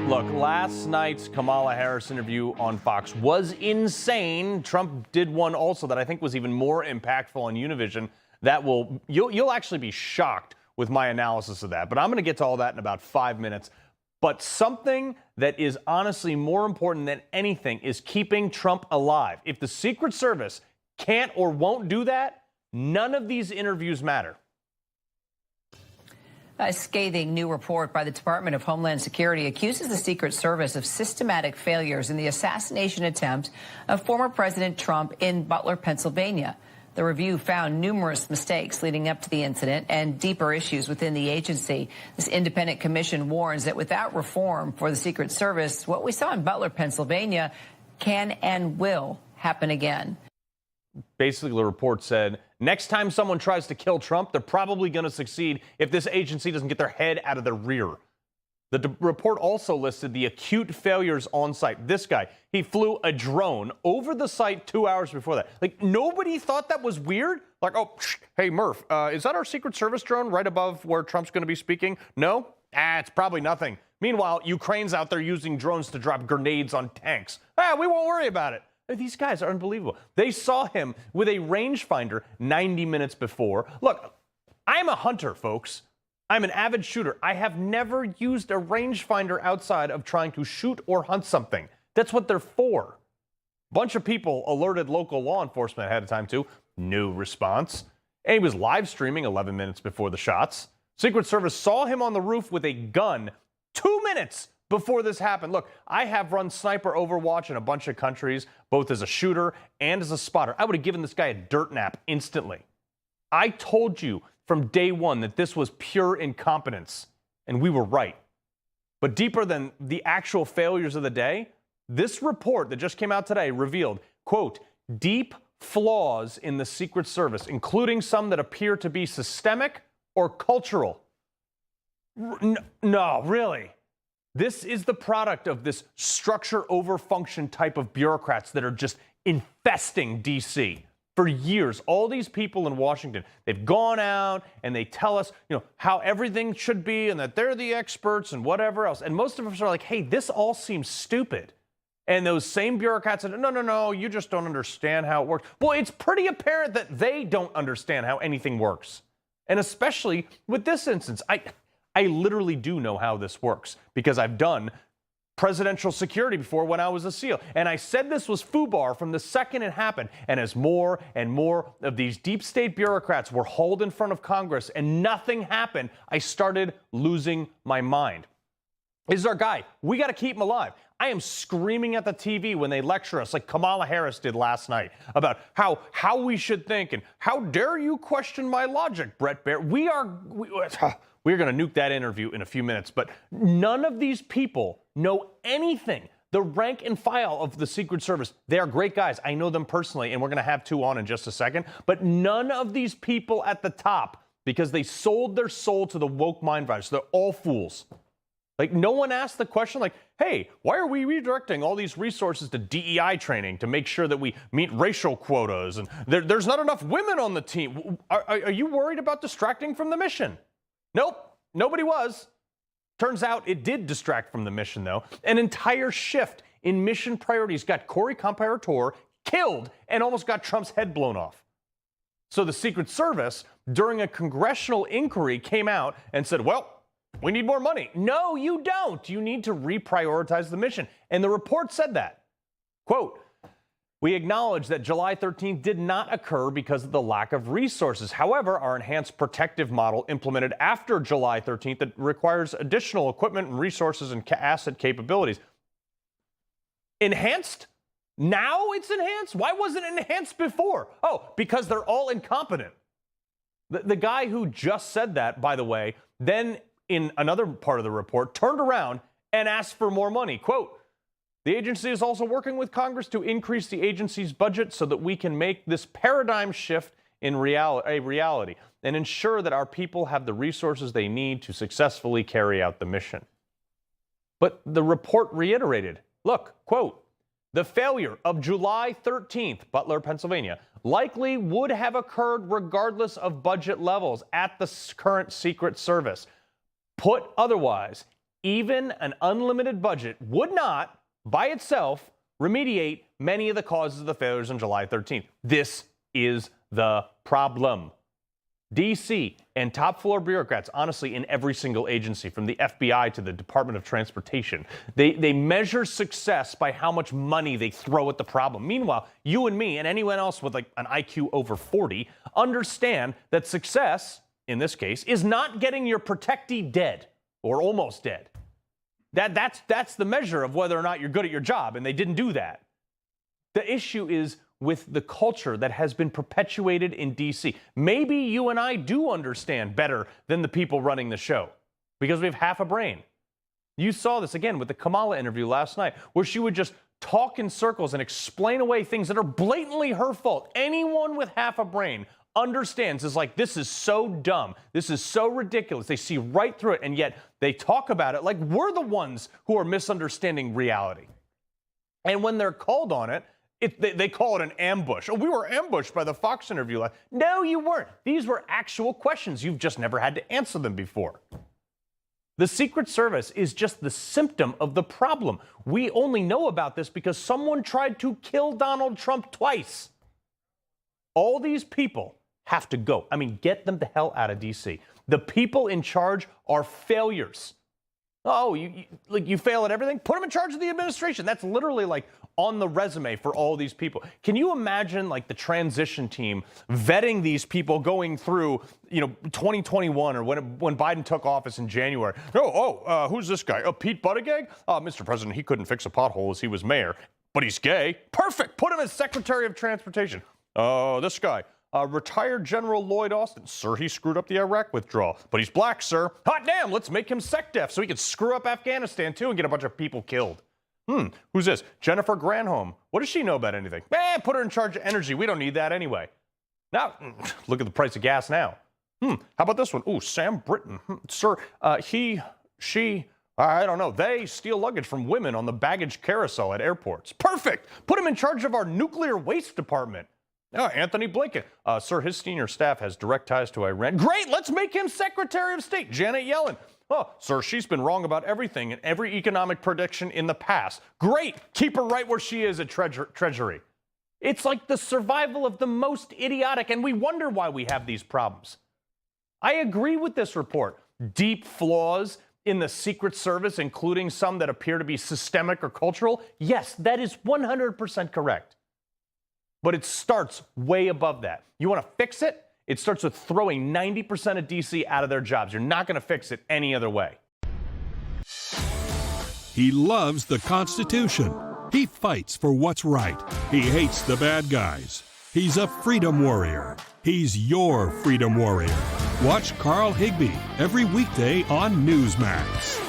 Look, last night's Kamala Harris interview on Fox was insane. Trump did one also that I think was even more impactful on Univision. You'll actually be shocked with my analysis of that. But I'm going to get to all that in about 5 minutes. But something that is honestly more important than anything is keeping Trump alive. If the Secret Service can't or won't do that, none of these interviews matter. A scathing new report by the Department of Homeland Security accuses the Secret Service of systematic failures in the assassination attempt of former President Trump in Butler, Pennsylvania. The review found numerous mistakes leading up to the incident and deeper issues within the agency. This independent commission warns that without reform for the Secret Service, what we saw in Butler, Pennsylvania can and will happen again. Basically, the report said, next time someone tries to kill Trump, they're probably going to succeed if this agency doesn't get their head out of their rear. The report also listed the acute failures on site. This guy, he flew a drone over the site 2 hours before that. Like, nobody thought that was weird? Like, oh, hey, Murph, is that our Secret Service drone right above where Trump's going to be speaking? No? It's probably nothing. Meanwhile, Ukraine's out there using drones to drop grenades on tanks. We won't worry about it. These guys are unbelievable. They saw him with a rangefinder 90 minutes before. Look, I'm a hunter, folks. I'm an avid shooter. I have never used a rangefinder outside of trying to shoot or hunt something. That's what they're for. Bunch of people alerted local law enforcement ahead of time, too. No response. And he was live streaming 11 minutes before the shots. Secret Service saw him on the roof with a gun 2 minutes before this happened. Look, I have run sniper Overwatch in a bunch of countries, both as a shooter and as a spotter. I would have given this guy a dirt nap instantly. I told you from day one that this was pure incompetence, and we were right. But deeper than the actual failures of the day, this report that just came out today revealed, quote, deep flaws in the Secret Service, including some that appear to be systemic or cultural. No, really. This is the product of this structure over function type of bureaucrats that are just infesting D.C. For years. All these people in Washington, they've gone out and they tell us, how everything should be and that they're the experts and whatever else. And most of us are like, hey, this all seems stupid. And those same bureaucrats said, no, you just don't understand how it works. Well, it's pretty apparent that they don't understand how anything works. And especially with this instance, I literally do know how this works because I've done presidential security before when I was a SEAL. And I said this was FUBAR from the second it happened. And as more and more of these deep state bureaucrats were hauled in front of Congress and nothing happened, I started losing my mind. This is our guy. We got to keep him alive. I am screaming at the TV when they lecture us like Kamala Harris did last night about how we should think and how dare you question my logic, Bret Baier. We're going to nuke that interview in a few minutes, but none of these people know anything. The rank and file of the Secret Service, they are great guys. I know them personally, and we're going to have two on in just a second. But none of these people at the top, because they sold their soul to the woke mind virus, they're all fools. Like, no one asked the question like, hey, why are we redirecting all these resources to DEI training to make sure that we meet racial quotas? And there's not enough women on the team. Are you worried about distracting from the mission? Nope, nobody was. Turns out it did distract from the mission, though. An entire shift in mission priorities got Corey Comparator killed and almost got Trump's head blown off. So the Secret Service, during a congressional inquiry, came out and said, well, we need more money. No, you don't. You need to reprioritize the mission. And the report said that. Quote, we acknowledge that July 13th did not occur because of the lack of resources. However, our enhanced protective model implemented after July 13th that requires additional equipment and resources and asset capabilities. Enhanced? Now it's enhanced? Why wasn't it enhanced before? Oh, because they're all incompetent. The guy who just said that, by the way, then in another part of the report, turned around and asked for more money. Quote, the agency is also working with Congress to increase the agency's budget so that we can make this paradigm shift in reality and ensure that our people have the resources they need to successfully carry out the mission. But the report reiterated, look, quote, the failure of July 13th, Butler, Pennsylvania, likely would have occurred regardless of budget levels at the current Secret Service. Put otherwise, even an unlimited budget would not, by itself, remediate many of the causes of the failures on July 13th. This is the problem. D.C. and top floor bureaucrats, honestly, in every single agency, from the FBI to the Department of Transportation, they measure success by how much money they throw at the problem. Meanwhile, you and me and anyone else with like an IQ over 40 understand that success, in this case, is not getting your protectee dead or almost dead. That's the measure of whether or not you're good at your job, and they didn't do that. The issue is with the culture that has been perpetuated in D.C. Maybe you and I do understand better than the people running the show because we have half a brain. You saw this again with the Kamala interview last night, where she would just talk in circles and explain away things that are blatantly her fault. Anyone with half a brain understands, is like, this is so dumb. This is so ridiculous. They see right through it, and yet they talk about it like we're the ones who are misunderstanding reality. And when they're called on it, they call it an ambush. Oh, we were ambushed by the Fox interview. No, you weren't. These were actual questions. You've just never had to answer them before. The Secret Service is just the symptom of the problem. We only know about this because someone tried to kill Donald Trump twice. All these people have to go. I mean, get them the hell out of D.C. The people in charge are failures. Oh, you fail at everything? Put them in charge of the administration. That's literally like on the resume for all these people. Can you imagine like the transition team vetting these people going through, 2021 or when Biden took office in January? Who's this guy? Oh, Pete Buttigieg? Mr. President, he couldn't fix a pothole as he was mayor, but he's gay. Perfect. Put him as Secretary of Transportation. This guy. Retired General Lloyd Austin. Sir, he screwed up the Iraq withdrawal, but he's black, sir. Hot damn, let's make him SEDEF so he can screw up Afghanistan, too, and get a bunch of people killed. Who's this? Jennifer Granholm. What does she know about anything? Put her in charge of energy. We don't need that anyway. Now, look at the price of gas now. How about this one? Ooh, Sam Britton. Sir, she, I don't know. They steal luggage from women on the baggage carousel at airports. Perfect. Put him in charge of our nuclear waste department. Anthony Blinken. Sir, his senior staff has direct ties to Iran. Great, let's make him Secretary of State. Janet Yellen. Sir, she's been wrong about everything and every economic prediction in the past. Great, keep her right where she is at Treasury. It's like the survival of the most idiotic, and we wonder why we have these problems. I agree with this report. Deep flaws in the Secret Service, including some that appear to be systemic or cultural. Yes, that is 100% correct. But it starts way above that. You want to fix it? It starts with throwing 90% of D.C. out of their jobs. You're not going to fix it any other way. He loves the Constitution. He fights for what's right. He hates the bad guys. He's a freedom warrior. He's your freedom warrior. Watch Carl Higbie every weekday on Newsmax.